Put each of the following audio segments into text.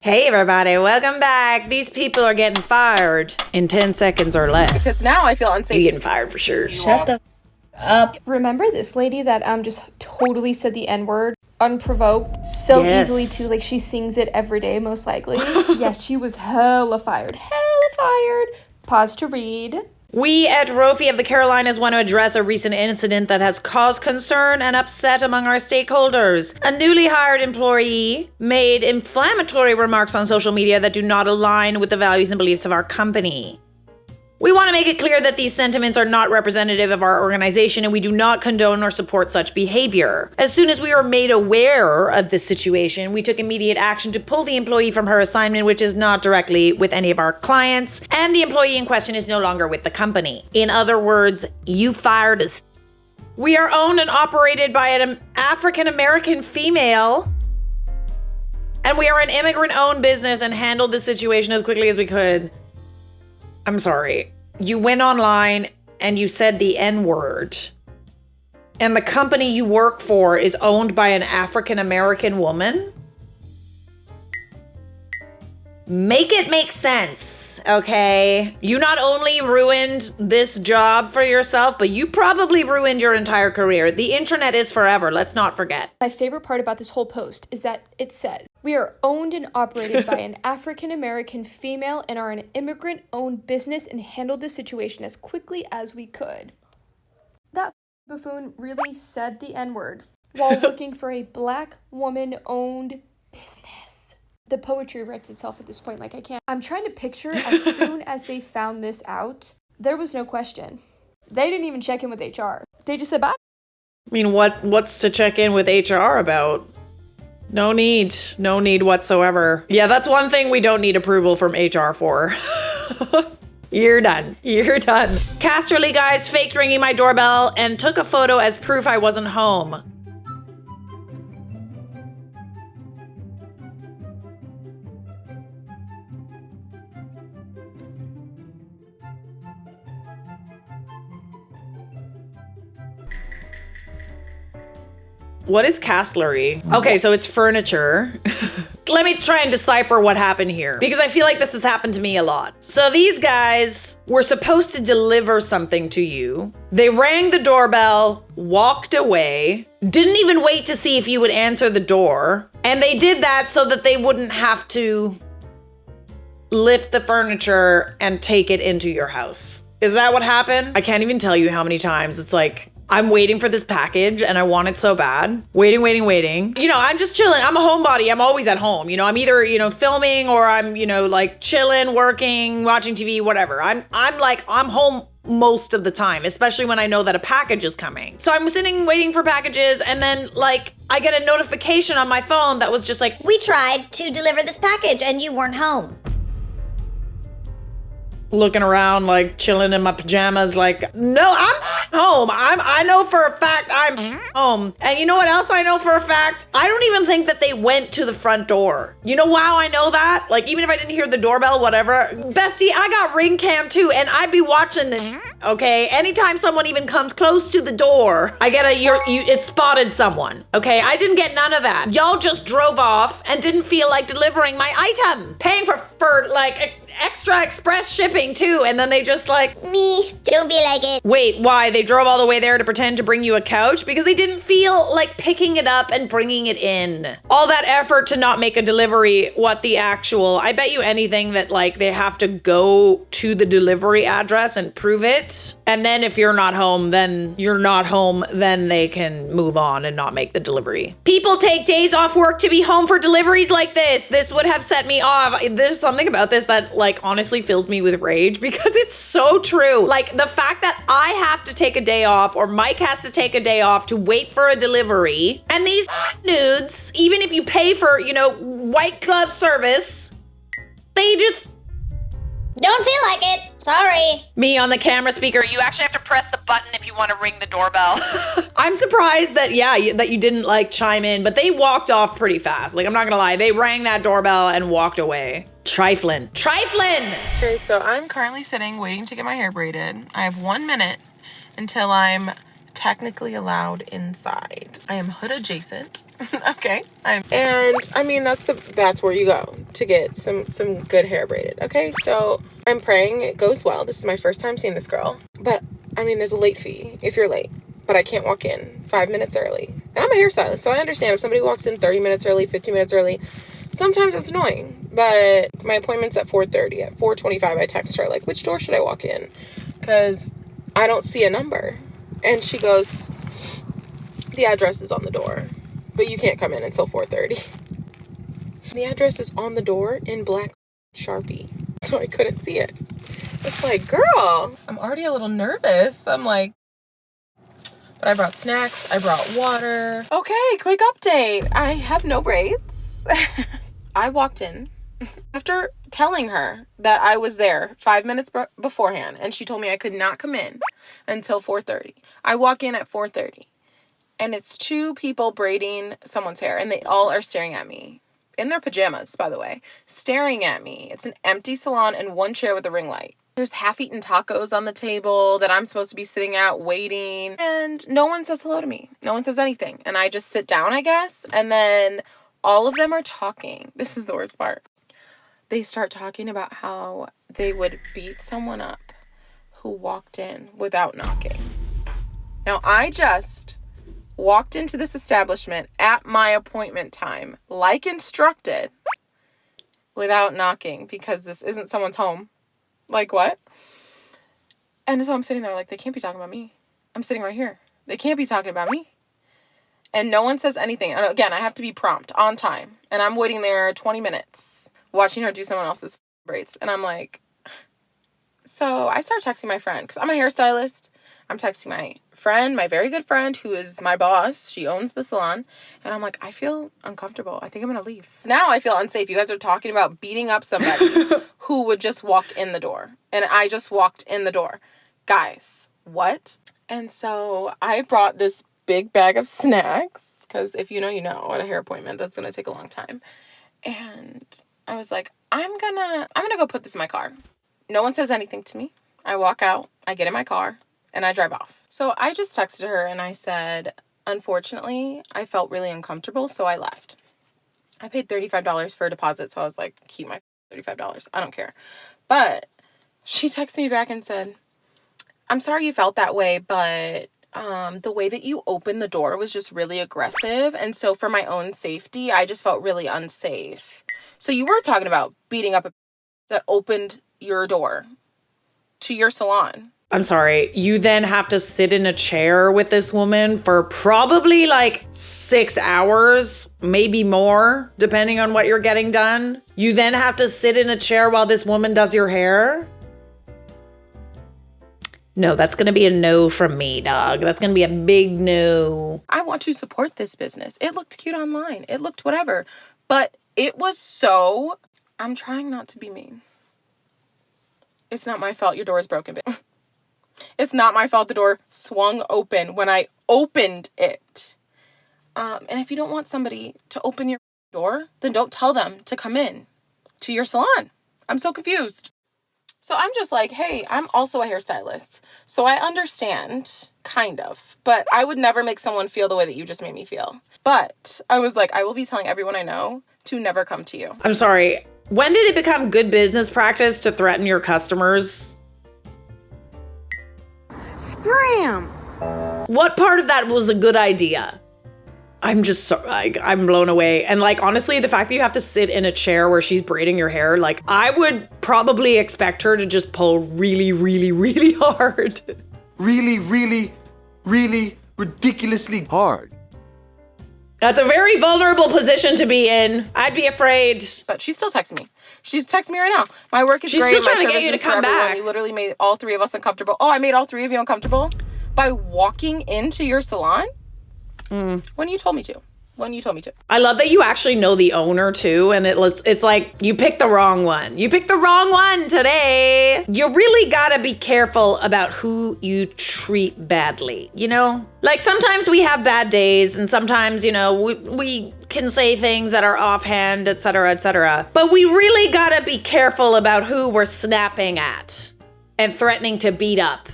Hey everybody, welcome back. These people are getting fired in 10 seconds or less. Because now I feel unsafe. You're getting fired for sure. Shut the up. Remember this lady that just totally said the N-word unprovoked so easily too, like she sings it every day most likely. Yeah, she was hella fired. Pause to read. We at Rofi of the Carolinas want to address a recent incident that has caused concern and upset among our stakeholders. A newly hired employee made inflammatory remarks on social media that do not align with the values and beliefs of our company. We want to make it clear that these sentiments are not representative of our organization and we do not condone or support such behavior. As soon as we were made aware of this situation, we took immediate action to pull the employee from her assignment, which is not directly with any of our clients, and the employee in question is no longer with the company. In other words, you fired us. We are owned and operated by an African-American female, and we are an immigrant-owned business and handled this situation as quickly as we could. I'm sorry. You went online and you said the N-word. And the company you work for is owned by an African-American woman? Make it make sense, okay? You not only ruined this job for yourself, but you probably ruined your entire career. The internet is forever, let's not forget. My favorite part about this whole post is that it says, we are owned and operated by an African-American female and are an immigrant-owned business and handled the situation as quickly as we could. That buffoon really said the N-word while working for a black woman-owned business. The poetry writes itself at this point, like I can't. I'm trying to picture as soon as they found this out, there was no question. They didn't even check in with HR. They just said bye. I mean, what's to check in with HR about? No need whatsoever. Yeah, that's one thing we don't need approval from HR for. You're done. Casterly guys faked ringing my doorbell and took a photo as proof I wasn't home. What is castlery? Okay, so it's furniture. Let me try and decipher what happened here, because I feel like this has happened to me a lot. So these guys were supposed to deliver something to you. They rang the doorbell, walked away, didn't even wait to see if you would answer the door. And they did that so that they wouldn't have to lift the furniture and take it into your house. Is that what happened? I can't even tell you how many times it's like, I'm waiting for this package and I want it so bad. Waiting. You know, I'm just chilling. I'm a homebody. I'm always at home. You know, I'm either, filming or I'm, like chilling, working, watching TV, whatever. I'm home most of the time, especially when I know that a package is coming. So I'm sitting waiting for packages and then I get a notification on my phone that was just like, we tried to deliver this package and you weren't home. Looking around, chilling in my pajamas, no, I'm home. I know for a fact I'm home. And you know what else I know for a fact? I don't even think that they went to the front door. You know how I know that? Even if I didn't hear the doorbell, whatever. Bestie, I got ring cam too, and I'd be watching this, okay? Anytime someone even comes close to the door, I get it spotted someone, okay? I didn't get none of that. Y'all just drove off and didn't feel like delivering my item. Paying for extra express shipping too, and then they just me, don't feel like it. Wait, why? They drove all the way there to pretend to bring you a couch? Because they didn't feel like picking it up and bringing it in. All that effort to not make a delivery, I bet you anything that they have to go to the delivery address and prove it. And then if you're not home, then you're not home, then they can move on and not make the delivery. People take days off work to be home for deliveries like this. This would have set me off. There's something about this that honestly fills me with rage because it's so true. The fact that I have to take a day off or Mike has to take a day off to wait for a delivery, and these nudes, even if you pay for, white glove service, they just don't feel like it. Sorry. Me on the camera speaker, you actually have to press the button if you want to ring the doorbell. I'm surprised that you didn't chime in, but they walked off pretty fast. I'm not gonna lie, they rang that doorbell and walked away. Trifling. Okay, so I'm currently sitting waiting to get my hair braided. I have 1 minute until I'm technically allowed inside. I am hood adjacent. Okay. And I mean, that's where you go to get some good hair braided. Okay. So I'm praying it goes well. This is my first time seeing this girl, but I mean, there's a late fee if you're late, but I can't walk in 5 minutes early. And I'm a hairstylist, so I understand if somebody walks in 30 minutes early, 15 minutes early, sometimes it's annoying. But my appointment's at 4:30. At 4:25, I text her, like, which door should I walk in? Because I don't see a number. And she goes, the address is on the door, but you can't come in until 4:30. The address is on the door in black Sharpie, so I couldn't see it. It's like, girl, I'm already a little nervous. I'm like, but I brought snacks. I brought water. Okay, quick update. I have no braids. I walked in after telling her that I was there 5 minutes beforehand, and she told me I could not come in until 4:30. I walk in at 4:30, and it's two people braiding someone's hair, and they all are staring at me. In their pajamas, by the way. Staring at me. It's an empty salon and one chair with a ring light. There's half-eaten tacos on the table that I'm supposed to be sitting at waiting. And no one says hello to me. No one says anything. And I just sit down, I guess. And then all of them are talking. This is the worst part. They start talking about how they would beat someone up who walked in without knocking. Now, I just walked into this establishment at my appointment time, like instructed, without knocking, because this isn't someone's home. Like, what? And so I'm sitting there like, they can't be talking about me. I'm sitting right here. They can't be talking about me. And no one says anything. And again, I have to be prompt, on time. And I'm waiting there 20 minutes, watching her do someone else's braids. And I'm like, so I start texting my friend, because I'm a hairstylist. I'm texting my friend, my very good friend, who is my boss. She owns the salon. And I'm like, I feel uncomfortable. I think I'm going to leave. Now I feel unsafe. You guys are talking about beating up somebody who would just walk in the door. And I just walked in the door. Guys, what? And so I brought this big bag of snacks, because if you know, you know, at a hair appointment, that's going to take a long time. And I was like, I'm gonna go put this in my car. No one says anything to me. I walk out, I get in my car, and I drive off. So I just texted her and I said, unfortunately, I felt really uncomfortable, so I left. I paid $35 for a deposit, so I was like, keep my $35. I don't care. But she texted me back and said, I'm sorry you felt that way, but the way that you opened the door was just really aggressive. And so for my own safety, I just felt really unsafe. So you were talking about beating up that opened your door to your salon. I'm sorry, you then have to sit in a chair with this woman for probably like 6 hours, maybe more, depending on what you're getting done. You then have to sit in a chair while this woman does your hair? No, that's going to be a no from me, dog. That's going to be a big no. I want to support this business. It looked cute online. It looked whatever. But it was so... I'm trying not to be mean. It's not my fault your door is broken, bitch. It's not my fault the door swung open when I opened it. And if you don't want somebody to open your door, then don't tell them to come in to your salon. I'm so confused. So I'm just like, hey, I'm also a hairstylist. So I understand, kind of. But I would never make someone feel the way that you just made me feel. But I was like, I will be telling everyone I know to never come to you. I'm sorry. When did it become good business practice to threaten your customers? Scram! What part of that was a good idea? I'm just so, I'm blown away. And like, honestly, the fact that you have to sit in a chair where she's braiding your hair, like I would probably expect her to just pull really, really, really hard. Really, really, really ridiculously hard. That's a very vulnerable position to be in. I'd be afraid. But she's still texting me. She's texting me right now. My work is She's great. still trying to get you to come back. You literally made all three of us uncomfortable. Oh, I made all three of you uncomfortable by walking into your salon? When you told me to. I love that you actually know the owner too, and it's like you picked the wrong one. You picked the wrong one today. You really gotta be careful about who you treat badly, you know? Like sometimes we have bad days, and sometimes, you know, we can say things that are offhand, etc., etc. But we really gotta be careful about who we're snapping at and threatening to beat up.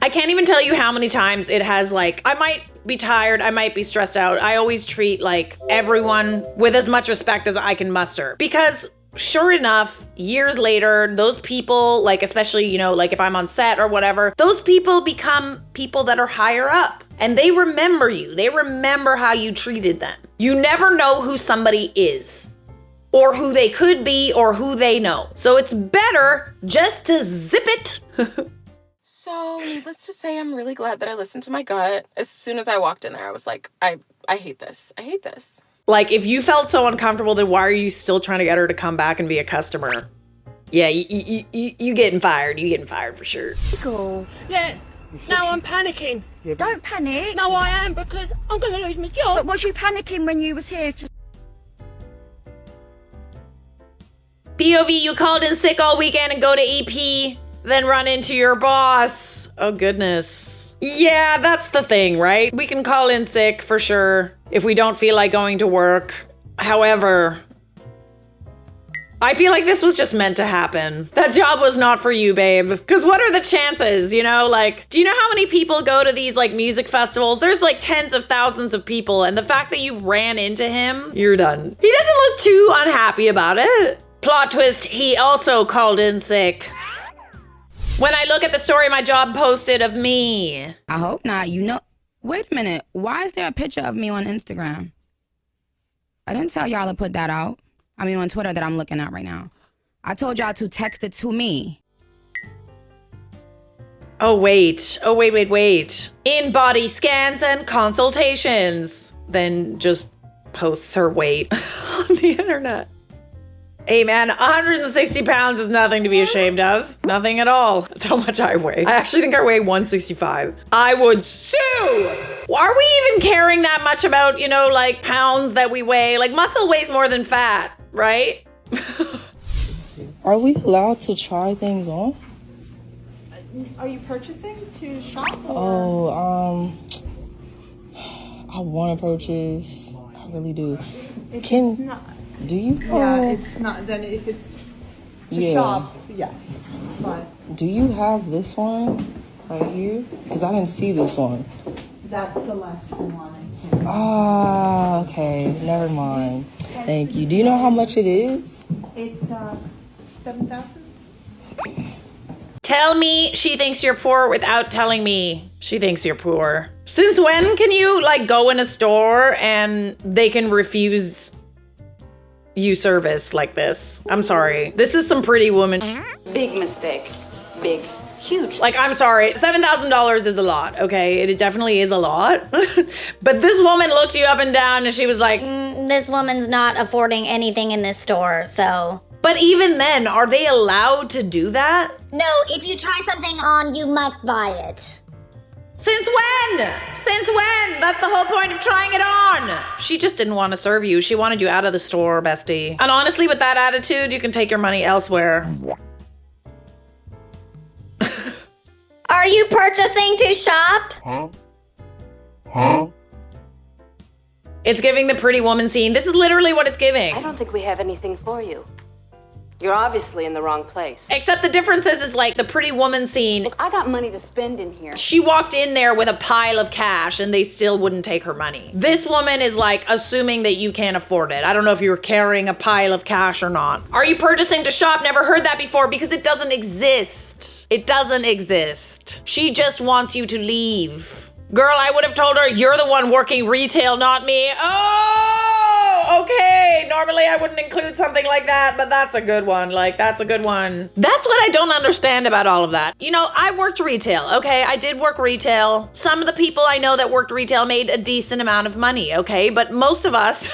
I can't even tell you how many times it has like, I might be tired, I might be stressed out. I always treat like everyone with as much respect as I can muster. Because sure enough, years later, those people, like especially, you know, like if I'm on set or whatever, those people become people that are higher up. And they remember you. They remember how you treated them. You never know who somebody is, or who they could be, or who they know. So it's better just to zip it. So, needless to say, I'm really glad that I listened to my gut. As soon as I walked in there, I was like, I hate this. I hate this. Like, if you felt so uncomfortable, then why are you still trying to get her to come back and be a customer? Yeah, you getting fired. You getting fired for sure. Cool. Yeah. Now I'm panicking. Yeah, don't panic. No, I am, because I'm going to lose my job. But was you panicking when you was here to... POV, you called in sick all weekend and go to EP, then run into your boss. Oh, goodness. Yeah, that's the thing, right? We can call in sick for sure if we don't feel like going to work. However, I feel like this was just meant to happen. That job was not for you, babe. Because what are the chances, you know? Like, do you know how many people go to these, like, music festivals? There's, like, tens of thousands of people. And the fact that you ran into him, you're done. He doesn't look too unhappy about it. Plot twist, he also called in sick. When I look at the story my job posted of me. I hope not. You know, wait a minute. Why is there a picture of me on Instagram? I didn't tell y'all to put that out. I mean, on Twitter that I'm looking at right now. I told y'all to text it to me. Oh, wait. In body scans and consultations. Then just posts her weight on the internet. Hey man, 160 pounds is nothing to be ashamed of. Nothing at all. That's how much I weigh. I actually think I weigh 165. I would sue! Are we even caring that much about, you know, like pounds that we weigh? Like muscle weighs more than fat, right? Are we allowed to try things on? Are you purchasing to shop? Or? I want to purchase. I really do. It's not. Do you? Yeah, it's not. Then if it's to shop, yes. But do you have this one right here? Because I didn't see this one. that's the last one. I think. Ah, okay. Never mind. Thank you. Do you know how much it is? It's 7,000. Okay. Tell me she thinks you're poor without telling me she thinks you're poor. Since when can you like go in a store and they can refuse you service like this? I'm sorry. This is some pretty woman. Big mistake. Big. Huge. Like, I'm sorry. $7,000 is a lot, okay? It definitely is a lot. But this woman looked you up and down and she was like, This woman's not affording anything in this store, so... But even then, are they allowed to do that? No, if you try something on, you must buy it. Since when? Since when? That's the whole point of trying it on. She just didn't want to serve you. She wanted you out of the store, bestie. And honestly, with that attitude, you can take your money elsewhere. Are you purchasing to shop? Huh? It's giving the pretty woman scene. This is literally what it's giving. I don't think we have anything for you. You're obviously in the wrong place. Except the difference is like the pretty woman scene. Look, I got money to spend in here. She walked in there with a pile of cash and they still wouldn't take her money. This woman is like assuming that you can't afford it. I don't know if you're carrying a pile of cash or not. Are you purchasing to shop? Never heard that before because it doesn't exist. It doesn't exist. She just wants you to leave. Girl, I would have told her you're the one working retail, not me. Oh, okay. Normally I wouldn't include something like that, but that's a good one. Like, that's a good one. That's what I don't understand about all of that. You know, I worked retail, okay? I did work retail. Some of the people I know that worked retail made a decent amount of money, okay? But most of us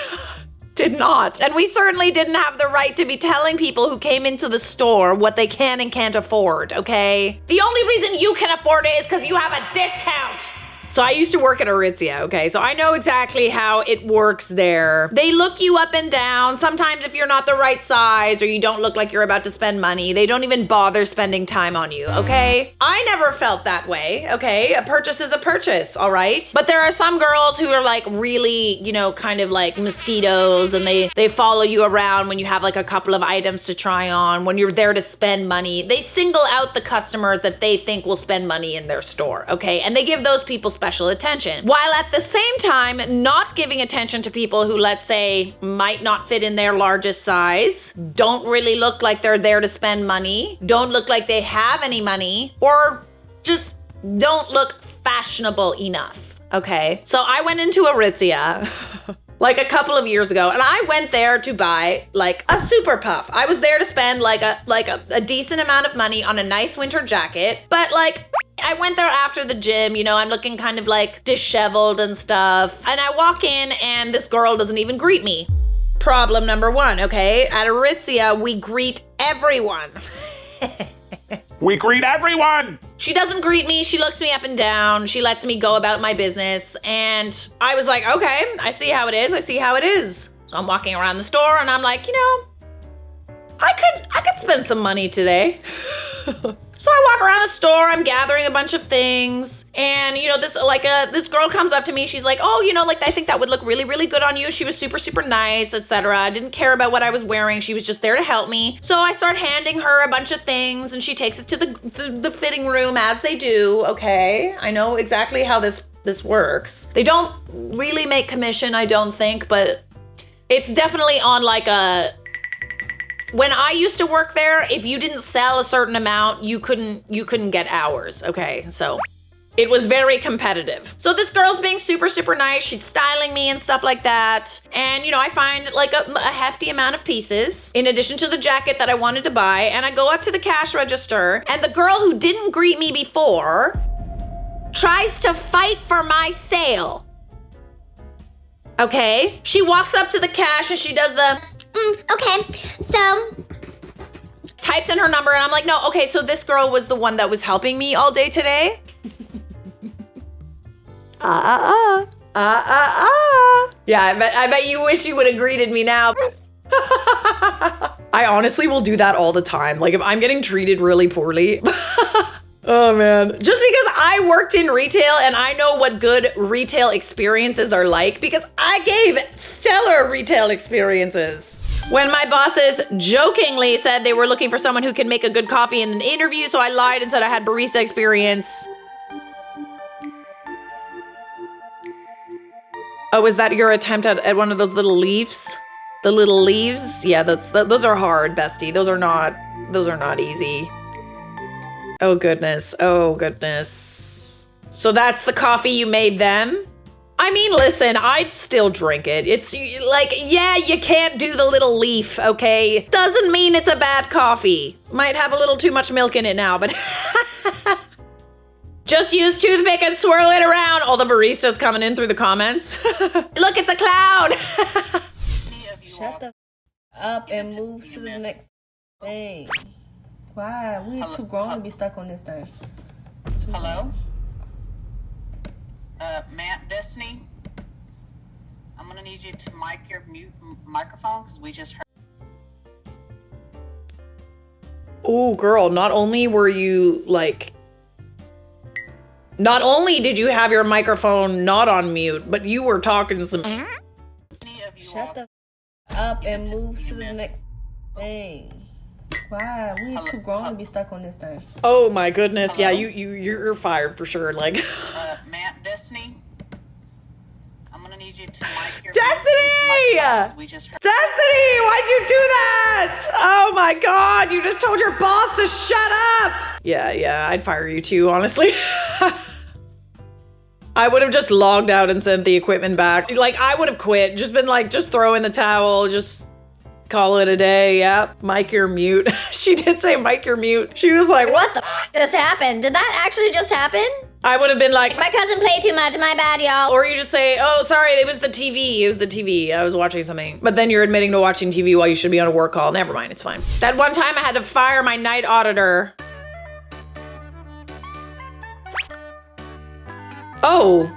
did not. And we certainly didn't have the right to be telling people who came into the store what they can and can't afford, okay? The only reason you can afford it is because you have a discount. So I used to work at Aritzia, okay? So I know exactly how it works there. They look you up and down. Sometimes if you're not the right size or you don't look like you're about to spend money, they don't even bother spending time on you, okay? I never felt that way, okay? A purchase is a purchase, all right? But there are some girls who are like really, you know, kind of like mosquitoes, and they follow you around when you have like a couple of items to try on, when you're there to spend money. They single out the customers that they think will spend money in their store, okay? And they give those people special attention, while at the same time not giving attention to people who, let's say, might not fit in their largest size, don't really look like they're there to spend money, don't look like they have any money, or just don't look fashionable enough, okay? So I went into Aritzia like a couple of years ago, and I went there to buy like a super puff. I was there to spend like a decent amount of money on a nice winter jacket, but like I went there after the gym, you know, I'm looking kind of like disheveled and stuff. And I walk in and this girl doesn't even greet me. Problem number one, okay? At Aritzia, we greet everyone. We greet everyone! She doesn't greet me. She looks me up and down. She lets me go about my business. And I was like, okay, I see how it is. I see how it is. So I'm walking around the store and I'm like, you know, I could spend some money today. So I walk around the store, I'm gathering a bunch of things, and you know, this girl comes up to me, she's like, oh, you know, like I think that would look really, really good on you. She was super, super nice, etc. Didn't care about what I was wearing. She was just there to help me. So I start handing her a bunch of things, and she takes it to the fitting room, as they do, okay? I know exactly how this works. They don't really make commission, I don't think, but it's definitely on like a... When I used to work there, if you didn't sell a certain amount, you couldn't get hours, okay? So it was very competitive. So this girl's being super, super nice. She's styling me and stuff like that. And, you know, I find like a hefty amount of pieces in addition to the jacket that I wanted to buy. And I go up to the cash register, and the girl who didn't greet me before tries to fight for my sale. Okay? She walks up to the cash and she does the... Okay, so... Types in her number, and I'm like, no, okay, so this girl was the one that was helping me all day today? Yeah, I bet you wish you would have greeted me now. I honestly will do that all the time. Like, if I'm getting treated really poorly... Oh man, just because I worked in retail and I know what good retail experiences are like, because I gave stellar retail experiences. When my bosses jokingly said they were looking for someone who can make a good coffee in an interview, so I lied and said I had barista experience. Oh, is that your attempt at one of those little leaves? The little leaves? Yeah, those are hard, bestie. Those are not easy. Oh goodness, oh goodness. So that's the coffee you made them? I mean, listen, I'd still drink it. It's like, yeah, you can't do the little leaf, okay? Doesn't mean it's a bad coffee. Might have a little too much milk in it now, but... Just use toothpick and swirl it around. All the baristas coming in through the comments. Look, it's a cloud. Shut the up and move to the next thing. Why? We too grown to be stuck on this thing. Hello? Matt Destiny? I'm gonna need you to mic your microphone because we just heard. Oh, girl, not only were you like... Not only did you have your microphone not on mute, but you were talking some... Shut the up and move to the next thing. Why? We too grown to be stuck on this thing. Oh my goodness. Hello? Yeah, you're fired for sure. Like Matt Destiny? I'm gonna need you to mic your Destiny! We just heard. Destiny! Why'd you do that? Oh my god, you just told your boss to shut up! Yeah, I'd fire you too, honestly. I would have just logged out and sent the equipment back. Like, I would have quit. Just been like, just throw in the towel, just call it a day. Yep, mic your mute. She did say mic your mute. She was like, what the just happened? Did that actually just happen? I would have been like, my cousin played too much, my bad, y'all. Or you just say, oh, sorry, it was the TV. It was the TV. I was watching something. But then you're admitting to watching TV while you should be on a work call. Never mind, it's fine. That one time I had to fire my night auditor. Oh.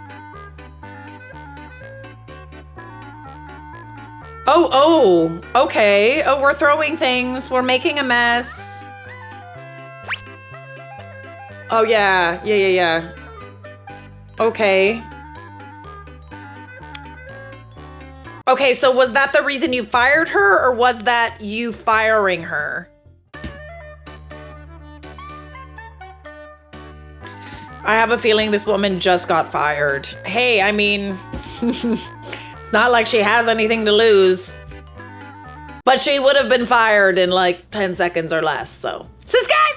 Oh, okay. Oh, we're throwing things. We're making a mess. Oh, yeah. Yeah. Okay. Okay, so was that the reason you fired her, or was that you firing her? I have a feeling this woman just got fired. Hey, I mean, it's not like she has anything to lose. But she would have been fired in like 10 seconds or less, so. Subscribe!